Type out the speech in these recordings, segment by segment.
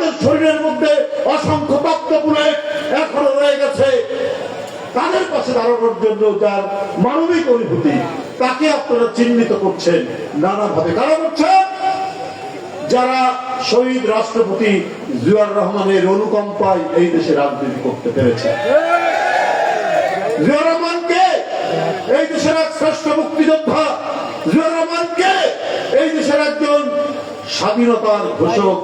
যাদের শরীরের মধ্যে অসংখ্য তত্ত্ব বুলেট এখনো রয়ে গেছে, তাদের পাশে দাঁড়ানোর জন্য যার মানবিক অনুভূতি, তাকে আপনারা চিহ্নিত করছেন নানাভাবে। কারা করছেন? যারা শহীদ রাষ্ট্রপতি জিয়াউর রহমানের অনুকম্পায় এই দেশে রাজনীতি করতে পেরেছে। জিয়াউর রহমানকে এই দেশের এক শ্রেষ্ঠ মুক্তিযোদ্ধা, জিয়াউর রহমানকে এই দেশের একজন স্বাধীনতার ঘোষক।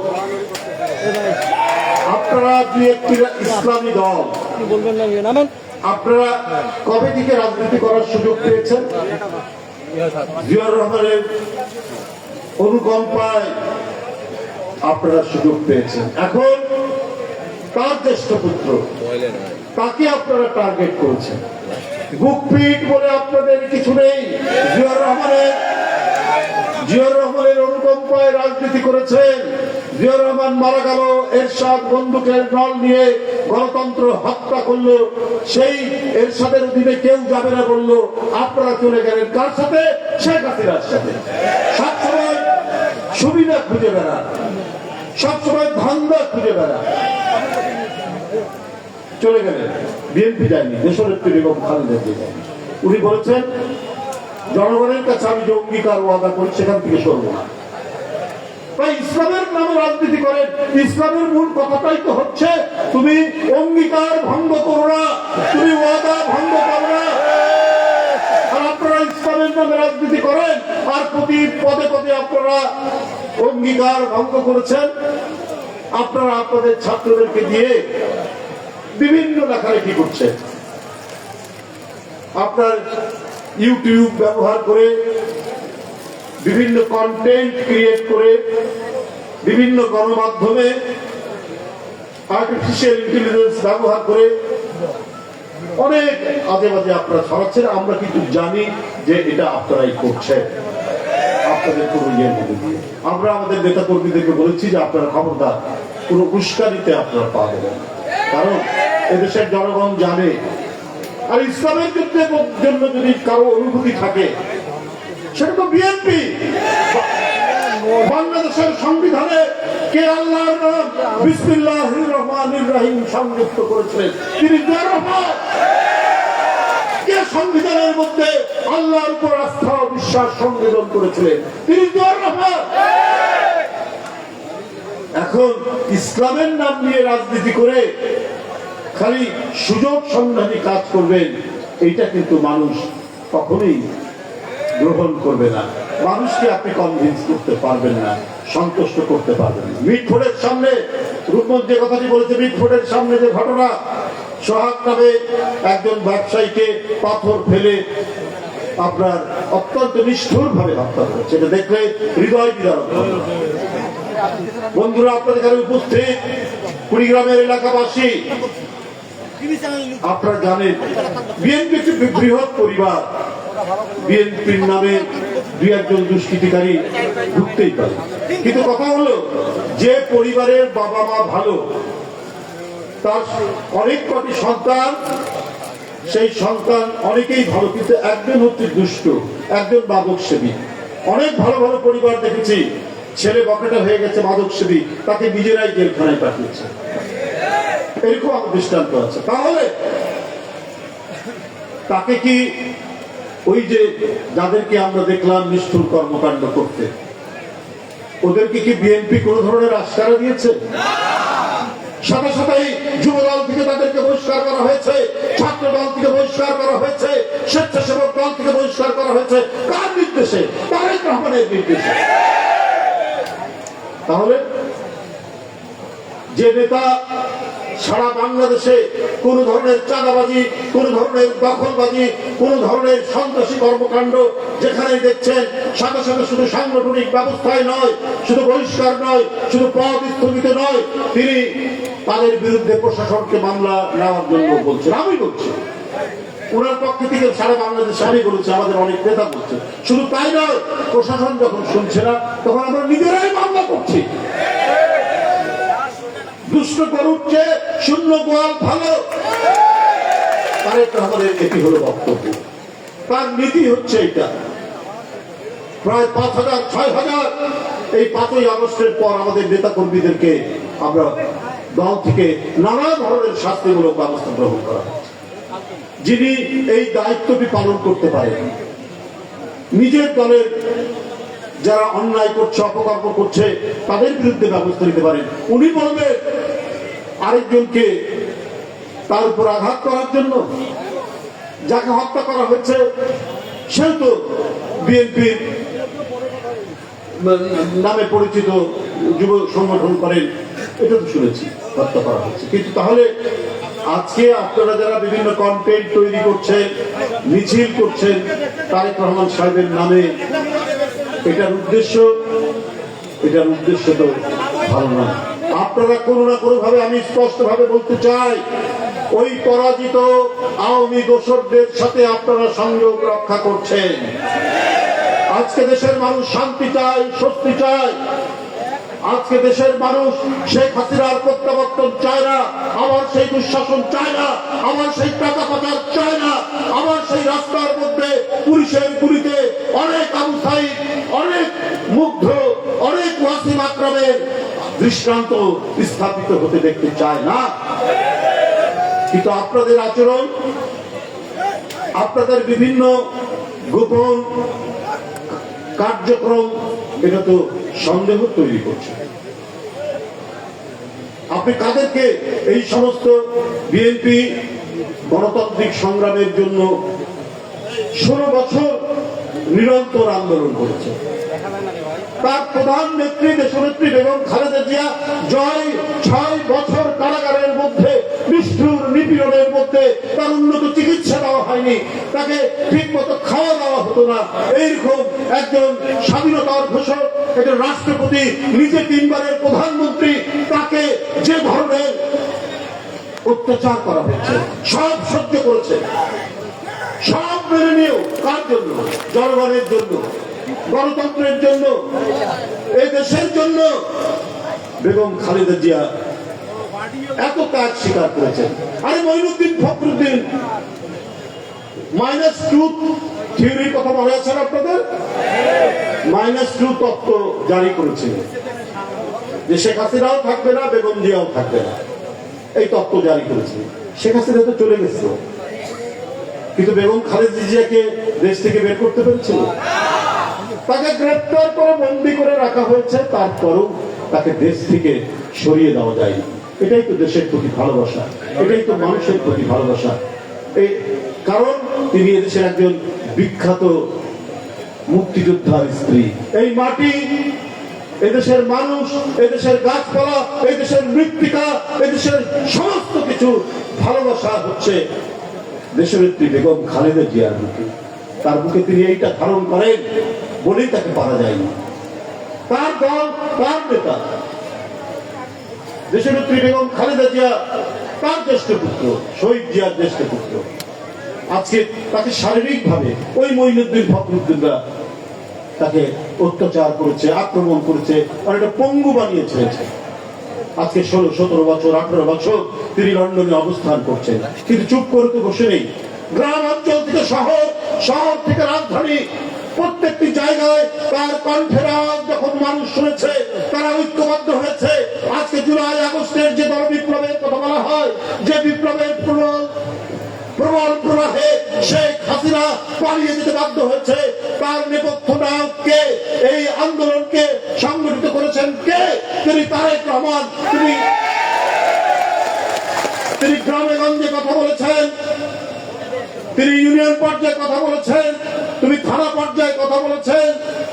আপনারা দুই একটি ইসলামী দল, আপনারা কবে থেকে রাজনীতি করার সুযোগ পেয়েছেন? জিয়াউর রহমানের অনুকম্পায় আপনারা সুযোগ পেয়েছেন। এখন তার জ্যেষ্ঠ পুত্র, তাকে আপনারা টার্গেট করেছেন। বুকপিট বলে আপনাদের কিছু নেই। জিয়াউর রহমানের অনুকম্পায় রাজনীতি করেছেন। জিয়াউর রহমান মারা গেল, এরশাদ বন্দুকের নল নিয়ে গণতন্ত্র হত্যা করলো, সেই এরশাদের অধীনে কেউ যাবে না বললো, আপনারা চলে গেলেন কার সাথে? শেখ হাসিনার সাথে। সবসময় সুবিধা খুঁজে বেড়ান, সবসময় ধান্দা খুঁজে বেড়ান। চলে গেলেন, বিএনপি যায়নি, দেশনেত্রী বেগম খালেদা জিয়া। উনি বলেছেন, জনগণের কাছে আমি যে অঙ্গীকার ওয়াদা করি সেখান থেকে সরব না। তাই ইসলামের নামে রাজনীতি করেন। ইসলামের মূল কথাটাই তো হচ্ছে তুমি অঙ্গীকার ভঙ্গ করো না, তুমি ওয়াদা ভঙ্গ করো না। আর আপনারা ইসলামের নামে রাজনীতি করেন, আর প্রতি পদে পদে আপনারা অঙ্গীকার ভঙ্গ করেছেন। আপনারা আপনাদের ছাত্রদেরকে দিয়ে বিভিন্ন লেখালেখি করছেন, আপনার ইউটিউব ব্যবহার করে, বিভিন্ন কন্টেন্ট ক্রিয়েট করে, বিভিন্ন গণমাধ্যমে আর্টিফিশিয়াল ইন্টেলিজেন্স ব্যবহার করে অনেক আজে বাজে আপনারা ছড়াচ্ছেন। আমরা কিন্তু জানি যে এটা আপনারাই করছেন, আপনাদের কোনো ইয়ের মধ্যে দিয়ে। আমরা আমাদের নেতা কর্মীদেরকে বলেছি যে আপনারা খবরদার কোনো উস্কানিতে আপনারা পা দেবেন, কারণ এদেশের জনগণ জানে। আর ইসলামের যুদ্ধের জন্য যদি কারো অনুভূতি থাকে, সেটা তো বিএনপি। বাংলাদেশের সংবিধানে কে আল্লাহর নাম বিসমিল্লাহির রহমানির রহিম সংযুক্ত করেছিলেন? তিনি জিয়াউর রহমান। কে সংবিধানের মধ্যে আল্লাহর উপর আস্থা ও বিশ্বাস সংবেদন করেছিলেন? তিনি জিয়াউর রহমান। এখন ইসলামের নাম নিয়ে রাজনীতি করে খালি সুযোগ সন্ধানী কাজ করবেন, এইটা কিন্তু মানুষ কখনোই গ্রহণ করবে না। মানুষকে আপনি কনভিন্স করতে পারবেন না, সন্তুষ্ট করতে পারবেন না। মিটফোর্ডের সামনে রূপমঞ্চ যে কথাটি বলেছে, মিটফোর্ডের সামনে যে ঘটনা, সোহাগ নামে একজন ব্যবসায়ীকে পাথর ফেলে আপনার অত্যন্ত নিষ্ঠুর ভাবে হত্যা করেছে, এটা দেখলে হৃদয় বিদারক। বন্ধুরা, আপনাদের এখানে উপস্থিত কুড়িগ্রামের এলাকাবাসী, আপনারা জানেন বিএনপি একটি বৃহৎ পরিবার। বিএনপির নামে দুই একজন দুষ্কৃতিকারী ঢুকতেই পারে, কিন্তু কথা হলো যে পরিবারের বাবা মা ভালো, তার অনেক কটি সন্তান, সেই সন্তান অনেকেই ভালো, কিন্তু একজন হচ্ছে দুষ্ট, একজন মাদক সেবী। অনেক ভালো ভালো পরিবার দেখেছি, ছেলে বকেটা হয়ে গেছে মাদক সেবী, তাকে নিজেরাই জেলখানায় পাঠিয়েছে। এরকম আমার দৃষ্টান্ত আছে। তাহলে তাকে কি ওই যে যাদেরকে আমরা দেখলাম নিষ্ঠুর কর্মকাণ্ড করতে, ওদেরকে কি বিএনপি কোন ধরনের আশ্বাস দিয়েছে? সাথে সাথেই যুবদল থেকে তাদেরকে বহিষ্কার করা হয়েছে, ছাত্র দল থেকে বহিষ্কার করা হয়েছে, স্বেচ্ছাসেবক দল থেকে বহিষ্কার করা হয়েছে। কার নির্দেশে? তারেক রহমানের নির্দেশে। তাহলে যে নেতা সারা বাংলাদেশে কোন ধরনের চাঁদাবাজি, কোন ধরনের দখলবাজি, কোন ধরনের সন্ত্রাসী কর্মকাণ্ড যেখানে দেখছেন, সাথে সাথে শুধু সাংগঠনিক ব্যবস্থায় নয়, শুধু বহিষ্কার নয়, শুধু পদ স্থগিত নয়, তিনি তাদের বিরুদ্ধে প্রশাসনকে মামলা নেওয়ার জন্য বলছেন। আমি বলছি ওনার পক্ষ থেকে সারা বাংলাদেশে আমি বলেছি, আমাদের অনেক নেতা বলছে। শুধু তাই নয়, প্রশাসন যখন শুনছে না, তখন আমরা নিজেরাই মামলা করছি। দুষ্ট গরুচ্ছে শূন্য গোয়াল ভালো, তারেক রহমানের এটি হলো বক্তব্য। তার নীতি হচ্ছে এটা। প্রায় 5,000 6,000 এই 5ই আগস্টের পর আমাদের নেতা কর্মীদেরকে আমরা দল থেকে নানা ধরনের শাস্তিমূলক ব্যবস্থা গ্রহণ করা হচ্ছে। যিনি এই দায়িত্বটি পালন করতে পারেন, নিজের দলের যারা অন্যায় করছে, অপকর্ম করছে, তাদের বিরুদ্ধে ব্যবস্থা নিতে পারেন, উনি বলবেন আরেকজনকে তার উপর আঘাত করার জন্য? যাকে হত্যা করা হয়েছে সে তো বিএনপির নামে পরিচিত যুব সংগঠন করেন, এটা তো শুনেছি হত্যা করা হচ্ছে। কিন্তু তাহলে আজকে আপনারা যারা বিভিন্ন কন্টেন্ট তৈরি করছেন, মিছিল করছেন তারেক রহমান সাহেবের নামে, এটার উদ্দেশ্য তো ভালো না। আপনারা কোনো না কোনো ভাবে, আমি স্পষ্ট ভাবে বলতে চাই, ওই পরাজিত আওয়ামী দোসরদের সাথে আপনারা সংযোগ রক্ষা করছেন। আজকে দেশের মানুষ শান্তি চায়, স্বস্তি চায়। আজকে দেশের মানুষ শেখ হাসিনার প্রত্যাবর্তন চায় না, আবার সেই দুঃশাসন চায় না, আবার সেই টাকা পাচার চায় না, আবার সেই রাস্তার মধ্যে পুলিশের গুলিতে অনেক আবু সাইদ, অনেক মুগ্ধ, অনেক ওয়াসিম আকরামের দৃষ্টান্ত স্থাপিত হতে দেখতে চায় না। কিন্তু আপনাদের আচরণ, আপনাদের বিভিন্ন গোপন কার্যক্রম, এটা তো সন্দেহ তৈরি করছে। আপনি কাদেরকে, এই সমস্ত বিএনপি গণতান্ত্রিক সংগ্রামের জন্য 16 বছর নিরন্তর আন্দোলন করেছে, তার প্রধান নেত্রী দেশনেত্রী বেগম খালেদা জিয়া 6 বছর কারাগারের মধ্যে নিষ্ঠুর নিপীড়নের মধ্যে, তার উন্নত চিকিৎসা দেওয়া হয়নি, তাকে ঠিক মতো খাওয়া দাওয়া হতো না, এইরকম একজন স্বাধীনতার ঘোষক, একজন রাষ্ট্রপতি, নিজে 3 বারের প্রধানমন্ত্রী, তাকে যে ধরনের অত্যাচার করা হচ্ছে সব সহ্য করেছে, সব মেনে নিয়েও কার জন্য? জনগণের জন্য, গণতন্ত্রের জন্য, এই দেশের জন্য বেগম খালেদা জিয়া এত ত্যাগ স্বীকার করেছেন। আরে মঈনুদ্দিন ফখরুদ্দিন -2 থিওরির কথা মনে আছে আপনাদের? -2 তত্ত্ব জারি করেছিলেন যে শেখ হাসিনাও থাকবে না, বেগম জিয়াও থাকবে না, এই তত্ত্ব জারি করেছিলেন। শেখ হাসিনা তো চলে গেছে, কিন্তু বেগম খালেদা জিয়াকে দেশ থেকে বের করতে পেরেছিল? তাকে গ্রেফতার করে বন্দি করে রাখা হয়েছে, তারপরও তাকে দেশ থেকে সরিয়ে দেওয়া যায়নি। এটাই তো দেশের প্রতি ভালোবাসা, এটাই তো মানুষের প্রতি ভালোবাসা। এই কারণ তিনি এদেশের একজন বিখ্যাত মুক্তিযোদ্ধার স্ত্রী। এই মাটি, এদেশের মানুষ, এদেশের গাছপালা, এদেশের মৃত্তিকা, এদেশের সমস্ত কিছু ভালোবাসা হচ্ছে দেশনেত্রী বেগম খালেদা জিয়ার বুকে। তার বুকে তিনি এইটা ধারণ করেন বলেই তাকে পারা যায়নি। তার দল, তার নেতা দেশনেত্রী বেগম খালেদা জিয়া, তার জ্যেষ্ঠ পুত্র, শহীদ জিয়ার জ্যেষ্ঠ পুত্র, আজকে তাকে শারীরিকভাবে ওই মঈনুদ্দিন ফখরুদ্দিনরা তাকে অত্যাচার করেছে, আক্রমণ করেছে, অনেকটা পঙ্গু বানিয়ে ছেড়েছে। আজকে 16, 17 বছর, 18 বছর তিনি লন্ডনে অবস্থান করছেন, কিন্তু চুপ করে তো বসে নেই। গ্রাম অঞ্চল থেকে শহর, শহর থেকে রাজধানী, প্রত্যেকটি জায়গায় তার কণ্ঠের আওয়াজ যখন মানুষ শুনেছে, তারা ঐক্যবদ্ধ হয়েছে। আজকে জুলাই আগস্টের যে গণ বিপ্লবের কথা বলা হয়, যে বিপ্লবের প্রবল প্রবাহে শেখ হাসিনা পালিয়ে যেতে বাধ্য হয়েছে, তার নেপথ্য নায়ক কে? এই আন্দোলনকে সংগঠিত করেছেন কে? তিনি তারেক রহমান। তিনি গ্রামে গঞ্জে কথা বলেছেন, তিনি ইউনিয়ন পর্যায়ে কথা বলেছেন, তিনি থানা পর্যায়ে কথা বলেছেন,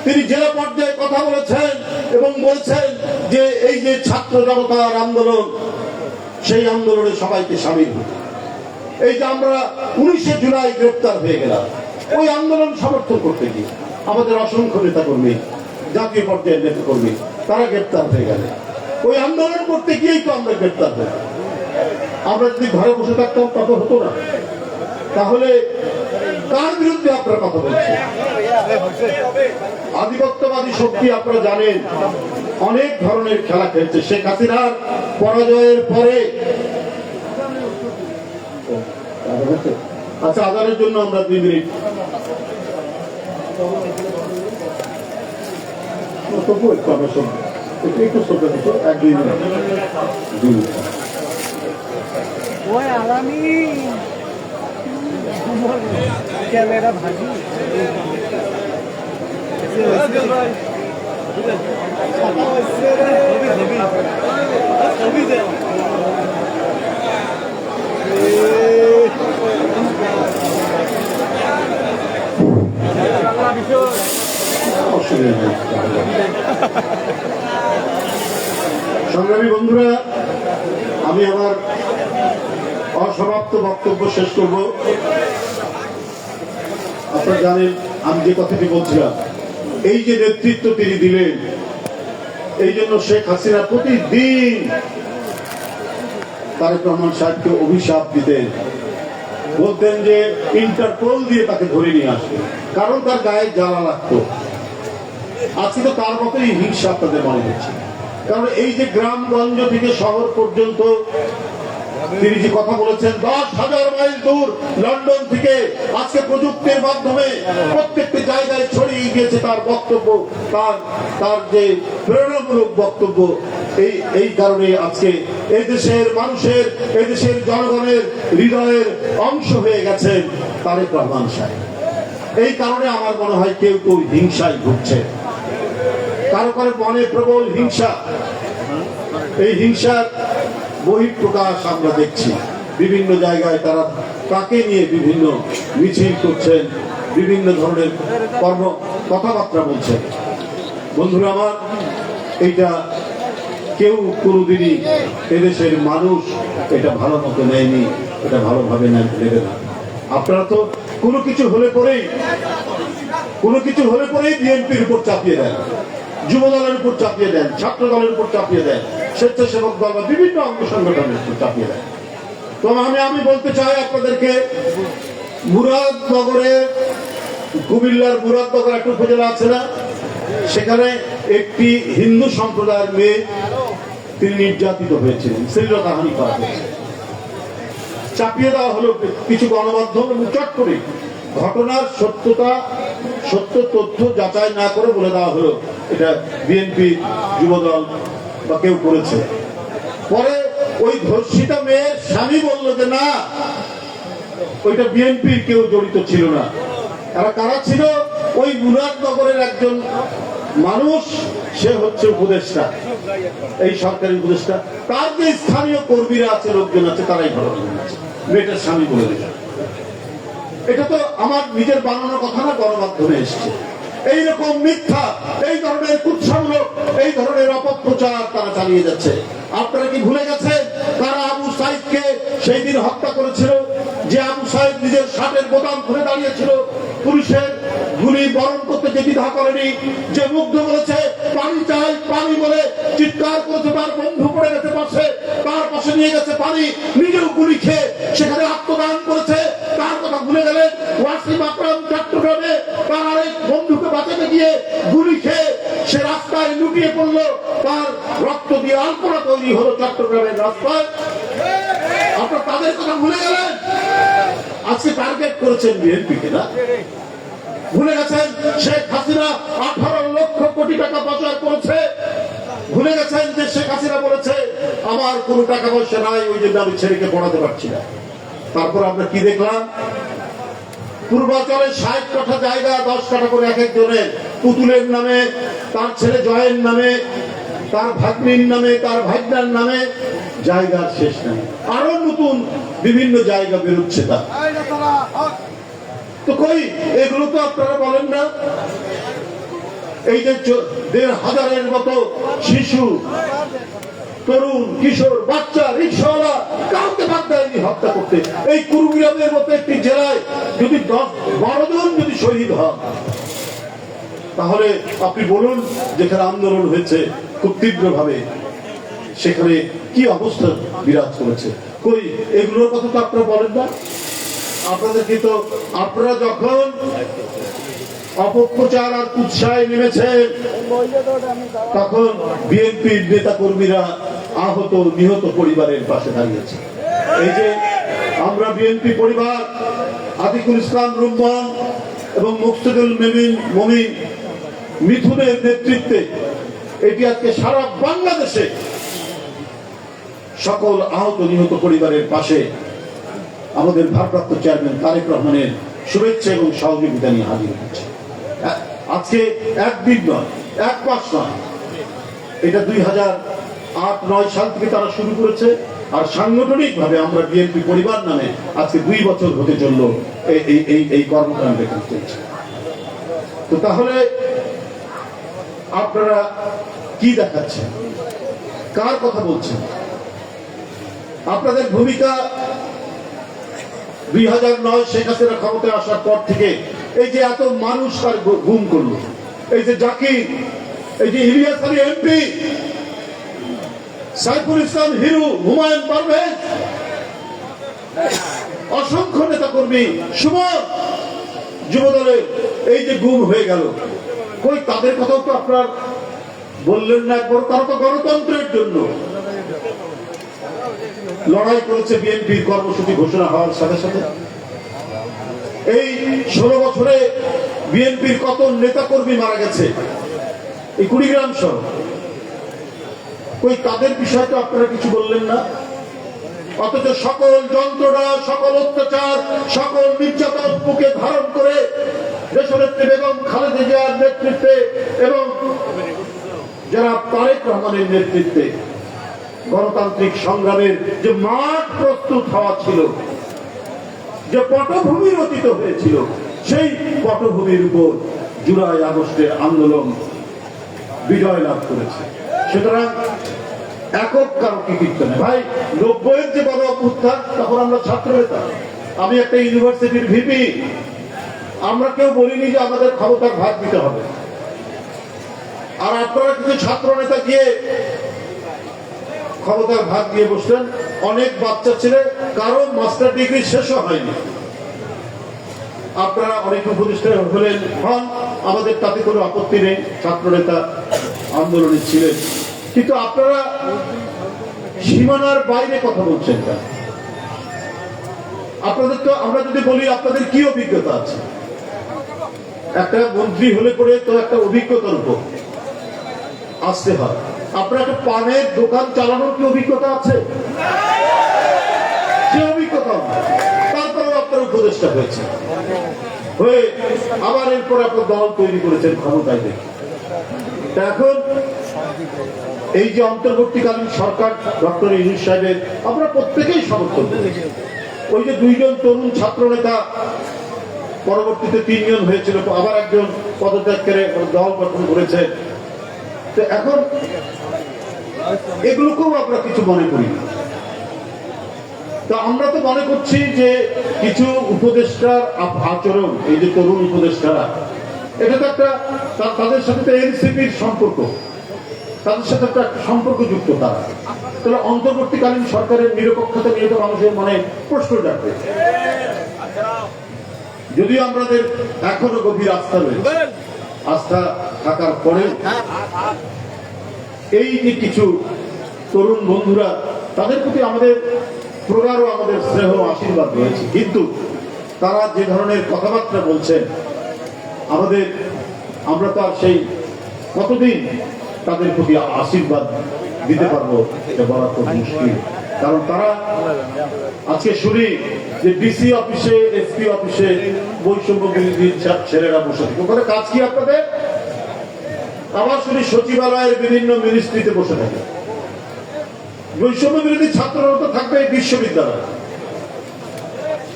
তিনি জেলা পর্যায়ে কথা বলেছেন এবং বলছেন যে এই যে ছাত্র জনতার আন্দোলন, সেই আন্দোলনে সবাইকে সামিল হতে। এই যে আমরা 19শে জুলাই গ্রেপ্তার হয়ে গেলাম, ওই আন্দোলন সমর্থন করতে গিয়ে আমাদের অসংখ্য নেতা কর্মী, জাতীয় পর্যায়ের নেতা কর্মী, তারা গ্রেপ্তার হয়ে গেল। ওই আন্দোলন করতে গিয়েই তো আমরা গ্রেপ্তার হই। আমরা যদি ঘরে বসে থাকতাম তত হতো না। তাহলে কার বিরুদ্ধে আপনারা কথা বলছেন? আধিপত্যবাদী শক্তি, আপনারা জানেন, অনেক ধরনের খেলা খেলছে। শেখ হাসিনার পরাজয়ের পরে, আচ্ছা আদানের জন্য আমরা 2 মিনিট, তবু একটু আমরা শুনবো। একটু ছোট কিছু 1-2 মিনিট। ওই আলামি ক্যামেরা ভাজি সংগ্রামী বন্ধুরা, আমি আমার অসমাপ্ত বক্তব্য শেষ করব। আপনারা জানেন আমি যে কথাটি বলছিলাম, এই যে নেতৃত্ব তিনি দিলেন, এই জন্য শেখ হাসিনা প্রতিদিন তারেক রহমান সাহেবকে অভিশাপ দিতেন, বলতেন যে ইন্টারপোল দিয়ে তাকে ধরে নিয়ে আসবে, কারণ তার গায়ে জ্বালা লাগতো। আজকে তো তার মতোই হিংসা আপনাদের মনে হচ্ছে, কারণ এই যে গ্রামগঞ্জ থেকে শহর পর্যন্ত তিনি যে কথা বলেছেন, 10,000 মাইল দূর লন্ডন থেকে আজকে প্রযুক্তির মাধ্যমে প্রত্যেকটি জায়গায় ছড়িয়ে গিয়েছে তার বক্তব্য, তার যে প্রেরণামূলক বক্তব্য। এই কারণে আজকে এদেশের মানুষের, এদেশের জনগণের হৃদয়ের অংশ হয়ে গেছেন তারেক রহমান সাহেব। এই কারণে আমার মনে হয় কেউ কেউ হিংসায় ভুগছে, কারো কারো মনে প্রবল হিংসা। এই হিংসার বহিঃপ্রকাশ আমরা দেখছি বিভিন্ন জায়গায়, তারা তাকে নিয়ে বিভিন্ন মিছিল করছেন, বিভিন্ন ধরনের কথাবার্তা বলছেন। বন্ধুরা আমার, এইটা কেউ কোনোদিনই এদেশের মানুষ এটা ভালো মতো নেয়নি, এটা ভালোভাবে নেবে না। আপনারা তো কোনো কিছু হলে পরেই বিএনপির উপর চাপিয়ে দেন, যুব দলের উপর চাপিয়ে দেন, ছাত্র দলের উপর চাপিয়ে দেন, স্বেচ্ছাসেবক দল বা বিভিন্ন অঙ্গ সংগঠনের উপর চাপিয়ে দেন। তো আমি বলতে চাই আপনাদেরকে, মুরাদনগরে, কুমিল্লার মুরাদনগর একটা উপজেলা আছে না, সেখানে একটি হিন্দু সম্প্রদায়ের মেয়ে তিনি নির্যাতিত হয়েছিলেন, শ্লীলতাহানি করা হয়েছে, চাপিয়ে দেওয়া হলো কিছু গণমাধ্যম এবং চট করে ঘটনার সত্য তথ্য যাচাই না করে বলে দেওয়া হলো এটা বিএনপি যুবদল বা কেউ করেছে। পরে ওই ধর্ষিতা মেয়ের স্বামী বলল যে না, ওইটা বিএনপির কেউ জড়িত ছিল না। এরা কারা ছিল? ওই মুরাদনগরের একজন মানুষ, সে হচ্ছে উপদেষ্টা, এই সরকারি উপদেষ্টা, তার যে স্থানীয় কর্মীরা আছে, লোকজন আছে, তারাই ঘটনা ঘটেছে, মেয়েটার স্বামী বলে দিল। এটা তো আমার নিজের বানানো কথা না, গণমাধ্যমে এসছে। এইরকম মিথ্যা, এই ধরনের কুৎসামূলক, এই ধরনের অপপ্রচার তারা চালিয়ে যাচ্ছে। আপনারা কি ভুলে গেছেন তারা আবু সাইদকে সেই দিন হত্যা করেছিল? যে আবু সাইদ নিজের শার্টের বোতাম খুলে দাঁড়িয়েছিল, পুলিশের গুলি বরণ করতে যে দ্বিধা করেনি, যে মুগ্ধ বলেছে পানি চাই, পানি বলে চিৎকার করেছে, তার বন্ধু পড়ে গেছে পাশে, তার পাশে নিয়ে গেছে পানি, নিজেও গুলি খেয়ে সেখানে আত্মদান করেছে, তার কথা ভুলে গেলেন? ওয়াসিম আকরাম চট্টগ্রামে তার আরেক বন্ধুকে বাঁচাতে গিয়ে গুলি খেয়ে সে রাস্তায় লুটিয়ে পড়লো, তার রক্ত দিয়ে আলপনা তৈরি হলো চট্টগ্রামের রাস্তায়। আপনারা তাদের কথা ভুলে গেলেন? আজকে টার্গেট করেছেন বিএনপিকে না? ভুলে গেছেন শেখ হাসিনা 18 লক্ষ কোটি টাকা পাচার করেছে? ভুলে গেছেন যে শেখ হাসিনা বলেছে আমার কোনো টাকা পয়সা নাই, ওই জন্য আমি ছেলেকে পড়াতে পারছি না? তারপর আমরা কি দেখলাম? পূর্বাচলে 60 কাঠা জায়গা 10 কাঠা করে এক একজনের, পুতুলের নামে, তার ছেলে জয়ের নামে, তার ভাগ্নির নামে, তার ভাগ্নার নামে, জায়গার শেষ নাই। আরো নতুন বিভিন্ন জায়গা বেরোচ্ছে। তা তো কই, এগুলো তো আপনারা বলেন না? এই যে 1,500-এর মতো শিশু, তরুণ, কিশোর, বাচ্চা, রিক্সাওয়ালা, কাউকে বাদ দেয়নি হত্যা করতে। এই কুড়িগ্রামের মতো একটি জেলায় যদি 10-12 জন যদি শহীদ হন, তাহলে আপনি বলুন যেখানে আন্দোলন হয়েছে খুব তীব্রভাবে, সেখানে কি অবস্থা বিরাজ করেছে? কই, এগুলোর কথা তো আপনারা বলেন না। আপনাদেরকে তো, আপনারা যখন অপপ্রচার আর উৎসাহে নেমেছেন, তখন বিএনপির নেতা কর্মীরা আহত নিহত পরিবারের পাশে দাঁড়িয়েছে। এই যে আমরা বিএনপি পরিবার, আতিকুল ইসলাম রুম্মান এবং মুকসুদুল মমিন মিথুনের নেতৃত্বে এটি আজকে সারা বাংলাদেশে সকল আহত নিহত পরিবারের পাশে আমাদের ভারপ্রাপ্ত চেয়ারম্যান তারেক রহমানের শুভেচ্ছা এবং সহযোগিতা নিয়ে হাজির হচ্ছে। আজকে একদিন নয়, এক মাস নয়, এটা 2008-9 সাল থেকে তারা শুরু করেছে। আর সাংগঠনিক ভাবে আমরা বিএনপি পরিবার নামে আজকে 2 বছর হতে চলল এই কর্মকাণ্ড চলছে। তো তাহলে আপনারা কি দেখাচ্ছেন, কার কথা বলছেন? আপনাদের ভূমিকা 2009 শেখ হাসিনা ক্ষমতায় আসার পর থেকে এই যে এত মানুষ তার গুম করলো, এই যে জাকির, এই যে ইলিয়াস আলী এমপি, সাইফুল ইসলাম হিরু, হুমায়ুন পারভেজ, অসংখ্য নেতা কর্মী, সুমন যুবদলে এই যে গুম হয়ে গেল, কই তাদের কথাও তো আপনার বললেন না একবার? তারা তো গণতন্ত্রের জন্য লড়াই করেছে বিএনপির কর্মসূচি ঘোষণা হওয়ার সাথে সাথে। এই 16 বছরে বিএনপির কত নেতা কর্মী মারা গেছে এই কুড়িগ্রাম সহ, কই তাদের বিষয়ে তো আপনারা কিছু বললেন না। অথচ সকল যন্ত্রণা, সকল অত্যাচার, সকল নির্যাতন বুকে ধারণ করে দেশনেত্রী বেগম খালেদা জিয়ার নেতৃত্বে এবং যারা তারেক রহমানের নেতৃত্বে গণতান্ত্রিক সংগ্রামের যে মাঠ প্রস্তুত হওয়া ছিল, যে পটভূমি রচিত হয়েছিল, সেই পটভূমির উপর জুলাই আগস্টের আন্দোলন বিজয় লাভ করেছে। সুতরাং একক কারো কৃতিত্ব নেই ভাই। 90-এর যে বড় অভ্যুত্থান, তখন আমরা ছাত্র নেতা, আমি একটা ইউনিভার্সিটির ভিপি, আমরা কেউ বলিনি যে আমাদের ক্ষমতার ভাগ দিতে হবে। আর আপনারা কিছু ছাত্র নেতা গিয়ে ক্ষমতার ভাগ দিয়ে বসলেন। অনেক বাচ্চা ছেলে, কারো মাস্টার ডিগ্রি শেষও হয়নি, আপনারা অনেক উপদেষ্টা হলেন, হন, আমাদের তাতে কোনো আপত্তি নেই, ছাত্র নেতা আন্দোলনে ছিলেন। কিন্তু আপনারা সীমানার বাইরে কথা বলছেন কেন? আপনাদের তো, আমরা যদি বলি আপনাদের কি অভিজ্ঞতা আছে? একটা মন্ত্রী হলে পরে তো একটা অভিজ্ঞতার উপর আসতে হয়। আপনার একটা পানের দোকান চালানোর কি অভিজ্ঞতা আছে? সে অভিজ্ঞতা তারপরেও আপনার উপদেষ্টা হয়েছে, হয়ে আবার এরপর আপনার দল তৈরি করেছেন ক্ষমতায় দেখে। এখন এই যে অন্তর্বর্তীকালীন সরকার ডক্টর ইউনূস সাহেবের আমরা প্রত্যেকেই সমর্থন করি। ওই যে 2 জন তরুণ ছাত্র নেতা, পরবর্তীতে 3 জন হয়েছিল, আবার একজন পদত্যাগ করে দল গঠন করেছে। তো এখন এগুলোকেও আমরা কিছু মনে করি না। তো আমরা তো মনে করছি যে কিছু উপদেষ্টার আচরণ, এই যে তরুণ উপদেষ্টারা, এটা তো একটা তাদের সাথে তো এনসিপির সম্পর্ক, তাদের সাথে একটা সম্পর্ক যুক্ত তারা। তাহলে অন্তর্বর্তীকালীন সরকারের নিরপেক্ষতা নিয়ে তো মানুষের মনে প্রশ্ন জাগবে। যদিও আমাদের এখনো গভীর আস্থা রয়েছে, আস্থা থাকার পরে এই যে কিছু তরুণ বন্ধুরা, তাদের প্রতি আমাদের প্রগাঢ় আমাদের স্নেহ আশীর্বাদ রয়েছে। কিন্তু তারা যে ধরনের কথাবার্তা বলছেন, আমরা তো আর সেই কতদিন তাদের প্রতি আশীর্বাদ দিতে পারবো এটা বলা খুব মুশকিল। কারণ তারা আজকে শুনি যে ডিসি অফিসে, এসপি অফিসে বৈষম্য বিরোধী ছেলেরা বসে থাকে। ওখানে কাজ কি আপনাদের? আবার শুনি সচিবালয়ের বিভিন্ন মিনিস্ট্রিতে বসে থাকে। বৈষম্য বিরোধী ছাত্ররা তো থাকবে বিশ্ববিদ্যালয়ে,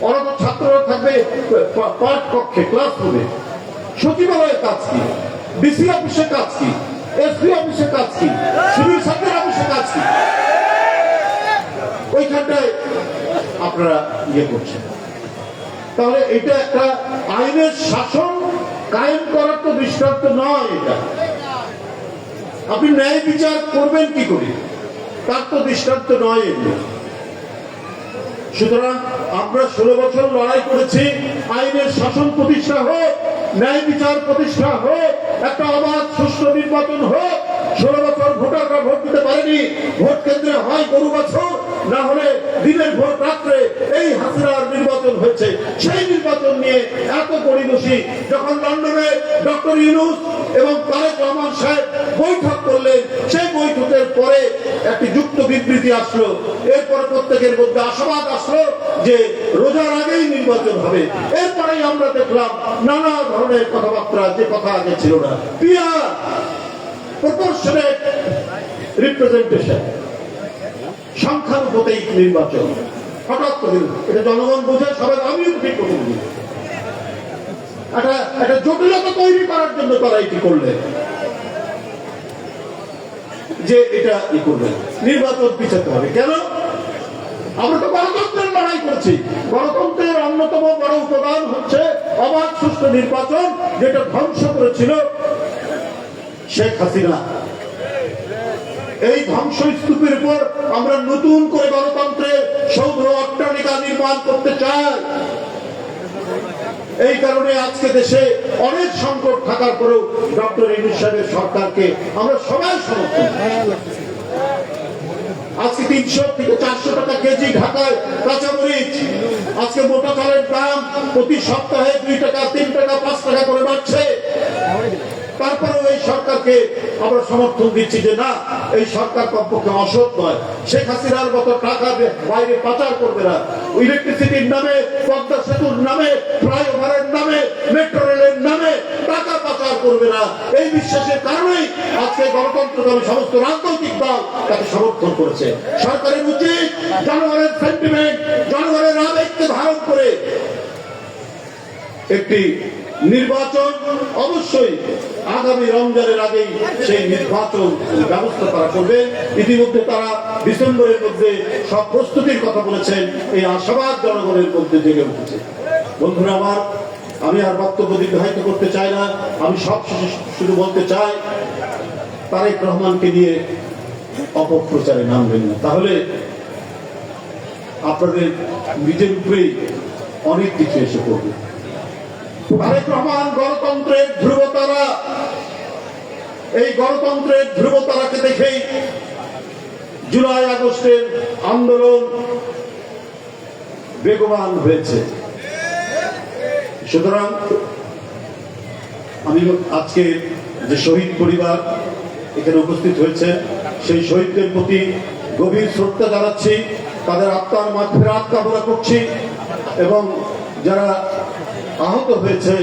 ওরা তো ছাত্ররা থাকবে পাঠ কক্ষে, ক্লাসরুমে। সচিবালয়ের কাজ কি? ডিসি অফিসে কাজ কি? এসপি অফিসে কাজ কি? সিভিল সার্জন অফিসে কাজ কি? ওইখানটায় আপনারা ইয়ে করছেন। তাহলে এটা একটা আইনের শাসন কায়েম করার তো দৃষ্টান্ত নয়। এটা আপনি ন্যায় বিচার করবেন কি করে, তার তো দৃষ্টান্ত নয় এগুলো। সুতরাং আমরা 16 বছর লড়াই করেছি, আইনের শাসন প্রতিষ্ঠা হোক, ন্যায় বিচার প্রতিষ্ঠা হোক, একটা অবাধ সুষ্ঠু নির্বাচন হোক। 16 বছর ভোটাররা ভোট দিতে পারেনি। ভোট কেন্দ্রে হয় গরু বছর, না হলে দিনের ভোট রাত্রে এই হাসিনার নির্বাচন হয়েছে। সেই নির্বাচন নিয়ে এত গড়িমসি যখন লন্ডনে ডক্টর ইউনূস এবং তারেক রহমান সাহেব বৈঠক করলেন, সেই বৈঠকের পরে একটি যুক্ত বিবৃতি আসলো। এরপরে প্রত্যেকের মধ্যে আশাবাদ আসলো যে রোজার আগেই নির্বাচন হবে। এরপরেই আমরা দেখলাম নানা ধরনের কথাবার্তা, যে কথা আগে ছিল না। পিআর, প্রপোর্শনেট রিপ্রেজেন্টেশন, সংখ্যানুপাতিক নির্বাচন হঠাৎ করে এটা জনগণ বোঝে, সবাই আমিও ঠিক করে বুঝি। একটা জটিলতা তৈরি করার জন্য তারা এটি করলেন যে এটা ই করবেন, নির্বাচন পিছাতে হবে। কেন? আমরা তো গণতন্ত্রের লড়াই করছি। গণতন্ত্রের অন্যতম বড় উপাদান হচ্ছে অবাধ সুষ্ঠু নির্বাচন, যেটা ধ্বংস করেছিল শেখ হাসিনা। এই ধ্বংসস্তূপের উপর আমরা নতুন করে গণতন্ত্রের সৌধ অট্টালিকা নির্মাণ করতে চাই। এই কারণে আজকে দেশে অনেক সংকট থাকার পরেও ডক্টর ইউনূস সাহেবের সরকারকে আমরা সবাই সমর্থন করি। আজকে 300 থেকে 400 টাকা কেজি ঢাকায় কাঁচামরিচ, আজকে মোটা চালের দাম প্রতি সপ্তাহে 2 টাকা 3 টাকা 5 টাকা করে বাড়ছে। তারপরেও এই সরকারকে আমরা সমর্থন দিচ্ছি যে না, এই সরকার কমপক্ষে অসৎ নয়। শেখ হাসিনার মতো টাকা বাইরে পাচার করবে না। ইলেকট্রিসিটির নামে, পদ্মা সেতুর নামে, ফ্লাইওভারের নামে, মেট্রো রেলের নামে টাকা পাচার করবে না। এই বিশ্বাসের কারণেই আজকে গণতন্ত্রকামী সমস্ত রাজনৈতিক দল তাকে সমর্থন করেছে। সরকারের উচিত জনগণের সেন্টিমেন্ট, জনগণের আবেগকে ধারণ করে একটি নির্বাচন, অবশ্যই আগামী রমজানের আগেই সেই নির্বাচন ব্যবস্থা তারা করবে। ইতিমধ্যে তারা ডিসেম্বরের মধ্যে সব প্রস্তুতির কথা বলেছেন। এই আশাবাদ জনগণের মধ্যে জেগে উঠেছে। বন্ধুরা আমার, আমি আর বক্তব্য দীর্ঘায়িত করতে চাই না। আমি সবশেষে শুধু বলতে চাই, তারেক রহমানকে নিয়ে অপপ্রচারে নামবেন না, তাহলে আপনাদের নিজের উপরেই অনেক কিছু এসে পড়বে। তারেক রহমান গণতন্ত্রের ধ্রুবতারা। এই গণতন্ত্রের ধ্রুবতারাকে দেখেই জুলাই আগস্টের আন্দোলন বেগবান হয়েছে। সুতরাং আমি আজকে যে শহীদ পরিবার এখানে উপস্থিত হয়েছে, সেই শহীদদের প্রতি গভীর শ্রদ্ধা জানাচ্ছি, তাদের আত্মার মাগফিরাত কামনা করছি এবং যারা আহত হয়েছে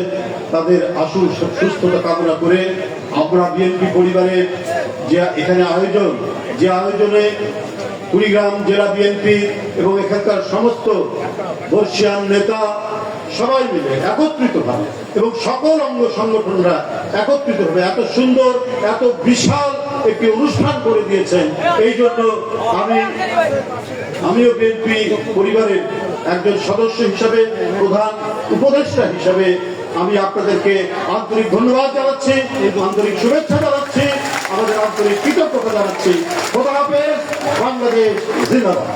তাদের আশু সুস্থতা কামনা করে আমরা বিএনপি পরিবারের যে এখানে আয়োজন, যে আয়োজনে কুড়িগ্রাম জেলা বিএনপি এবং এখানকার সমস্ত বর্ষিয়ান নেতা সবাই মিলে একত্রিতভাবে এবং সকল অঙ্গ সংগঠনরা একত্রিতভাবে এত সুন্দর, এত বিশাল একটি অনুষ্ঠান করে দিয়েছেন। এই জন্য আমিও বিএনপি পরিবারের একজন সদস্য হিসাবে, প্রধান উপদেষ্টা হিসাবে আমি আপনাদেরকে আন্তরিক ধন্যবাদ জানাচ্ছি, আন্তরিক শুভেচ্ছা জানাচ্ছি, আমাদের আন্তরিক কৃতজ্ঞতা জানাচ্ছি। খোদা হাফেজ। বাংলাদেশ জিন্দাবাদ।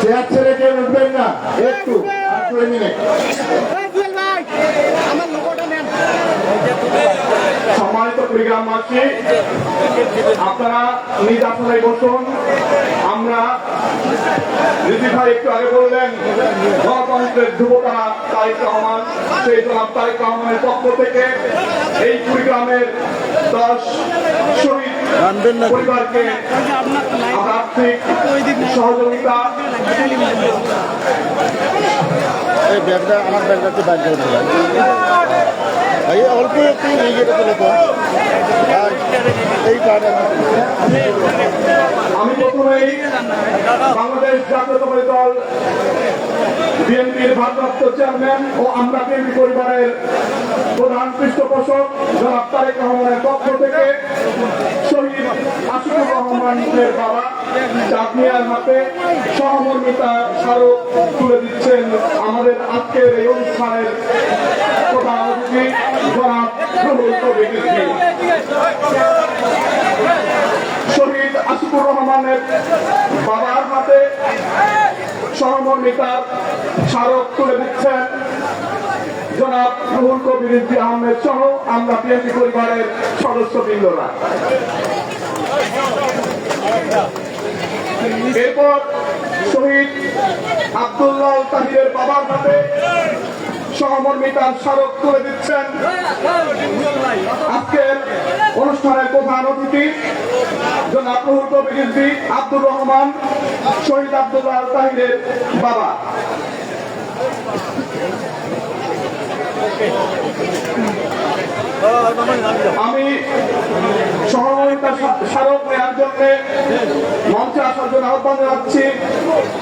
চেয়ার ছেড়ে কেউ উঠবেন না, একটু 2 মিনিট। সম্মানিত কুড়িগ্রামবাসী, আপনারা নিজ আসনে বসুন। আমরা রিজি ভাই একটু আগে বললেন গণতন্ত্রের ধ্রুবতারা তারেক রহমান, সেই জনাব তারেক রহমানের পক্ষ থেকে এই কুড়িগ্রামের 10 শহীদ পরিবারকে আর্থিক সহযোগিতা এই ব্যাগটা আমার ব্যাগটাতে বাইর করে দিলাম। এই অল্প একটু ইয়েটা তুলে তো এই কার্ড আমি প্রথমেই বাংলাদেশ জাতীয়তাবাদী দল বিএনপির ভারপ্রাপ্ত চেয়ারম্যান ও আমরা বিএনপি পরিবারের প্রধান পৃষ্ঠপোষক জনাব তারেক রহমানের পক্ষ থেকে শহীদ আশিকুর রহমানের বাবা চাঁদ মিয়ার হাতে সহমর্মিতা স্মারক তুলে দিচ্ছেন আমাদের আজকের এই অনুষ্ঠানের প্রধান অতিথি জনাব রুহুল কবির রিজভী। শহীদ আশিকুর রহমানের বাবার হাতে সহমর্মিতার স্মারক তুলে দিচ্ছেন জনাব রুহুল কবির রিজভী আহমেদ সহ আমরা বিএনপি পরিবারের সদস্যবৃন্দরা। এরপর শহীদ আব্দুল্লাহ তাহিরের বাবার হাতে সহমর্মিতার স্মারক তুলে দিচ্ছেন আজকের অনুষ্ঠানের প্রধান অতিথি জনাব রুহুল কবির রিজভী আব্দুর রহমান শহীদ আব্দুল্লাহ তাহিরের বাবা। আমি সহমর্মিতা স্মারক নেওয়ার জন্য মঞ্চে আসার জন্য আহ্বান জানাচ্ছি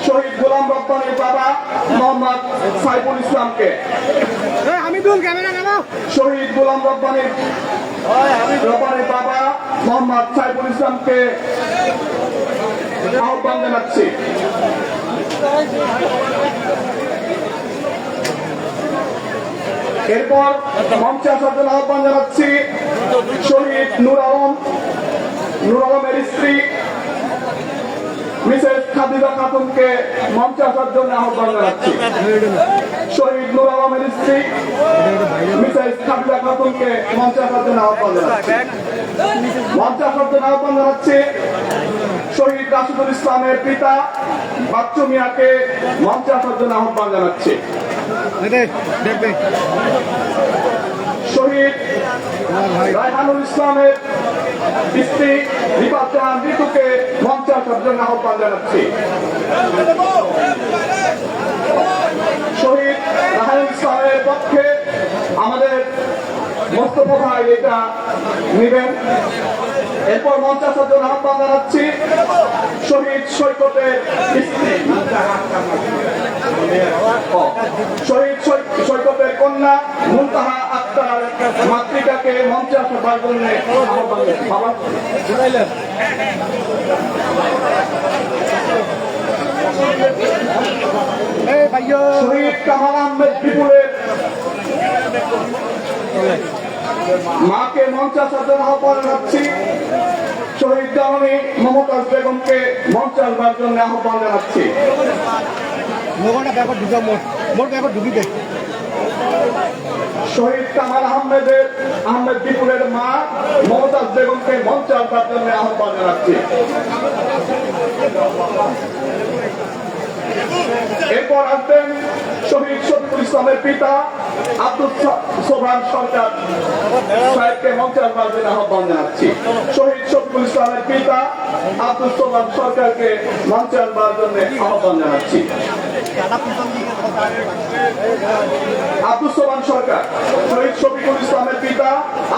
শহীদ গোলাম রব্বানীর বাবা মোহাম্মদ সাইফুল ইসলামকে। শহীদ গোলাম রব্বানীর বাবা মোহাম্মদ সাইফুল ইসলামকে আহ্বান জানাচ্ছি। এরপর মঞ্চে আসার জন্য আহ্বান জানাচ্ছি শহীদ নূর আলমের স্ত্রী মিসেস খাদিজা খাতুনকে মঞ্চে আসার জন্য আহ্বান জানাচ্ছি। শহীদ নূর আলমের স্ত্রী মিসেস খাদিজা খাতুনকে মঞ্চে আসার জন্য আহ্বান জানাচ্ছি। মঞ্চে আসার জন্য আহ্বান জানাচ্ছি শহীদ রাশিদুল ইসলামের পিতা বাচ্চু মিয়াকে মঞ্চে আসার জন্য আহ্বান জানাচ্ছি। শহীদ রায়হানুল ইসলামের স্ত্রী রিফাত জাহান ঋতুকে মঞ্চে আসার জন্য আহ্বান জানাচ্ছি। শহীদ রায়হানুল ইসলামের পক্ষে আমাদের মোস্তফা ভাই এটা নেবেন। এরপর মঞ্চে আসার জন্য আহ্বান জানাচ্ছি শহীদ সৈকতের স্ত্রী শহীদ সৈকতের কন্যা মুনতাহা আক্তার মাতৃকাকে মঞ্চে আসার জন্য শহীদ কামাল আহমেদ বিপুলের মাকে মঞ্চে আসার জন্য আহ্বান জানাচ্ছি। শহীদ জননী মমতাজ বেগমকে মঞ্চে আসবার জন্য আহ্বান জানাচ্ছি। শহীদ কামাল আহমেদ বিপুলের মা মমতাজ বেগমকে মঞ্চে আসবার জন্য আহ্বান জানাচ্ছি। এরপর আসবেন শহীদ শফিকুল ইসলামের পিতা আব্দুল সোবহান সরকার সাহেবকে মঞ্চে আসবার জন্য আহ্বান জানাচ্ছি। শহীদ শফিকুল ইসলামের পিতা আব্দুল সোবহান সরকারকে মঞ্চে আসবার জন্য আহ্বান জানাচ্ছি। আব্দুল সোবহান সরকার শহীদ শফিকুল ইসলামের পিতা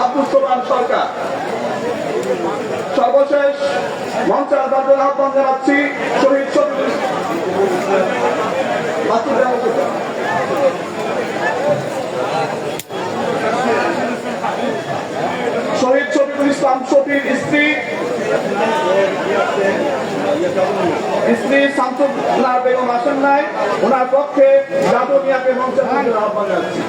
আব্দুল সোবহান সরকার। সর্বশেষ মঞ্চে আসবার জন্য আহ্বান জানাচ্ছি শহীদ শফিকুল শহীদ শফিকুল ইসলাম শফির স্ত্রী শামসুল্লাহ বেগম আসেন নাই, ওনার পক্ষে জাদু মিয়াকে মঞ্চে আহ্বান জানাচ্ছি।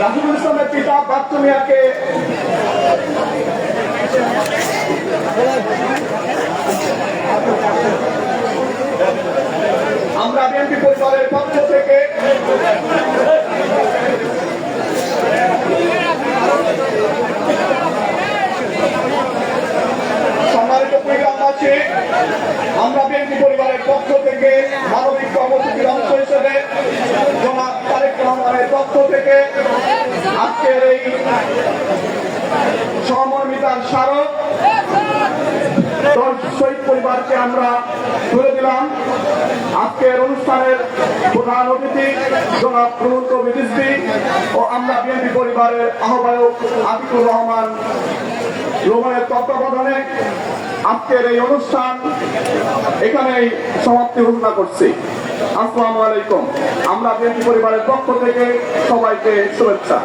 রাশিদুল ইসলামের পিতা বাচ্চু মিয়াকে আমরা বিএনপি পরিবারের পক্ষ থেকে সম্মানিত পরিবারবাসী, আমরা বিএনপি পরিবারের পক্ষ থেকে মানবিক কর্মসূচির অংশ হিসেবে জনাব তারেক রহমানের পক্ষ থেকে আজকের এই সহমর্মিতার স্মারক শহীদ পরিবারকে আমরা তুলে দিলাম। আজকের অনুষ্ঠানের প্রধান অতিথি জনাব রুহুল কবির রিজভী ও আমরা বিএনপি পরিবারের আহ্বায়ক আতিকুর রহমান রোমানের তত্ত্বাবধানে আজকের এই অনুষ্ঠান এখানেই সমাপ্তি ঘোষণা করছি। আসসালামু আলাইকুম। আমরা বিএনপি পরিবারের পক্ষ থেকে সবাইকে শুভেচ্ছা।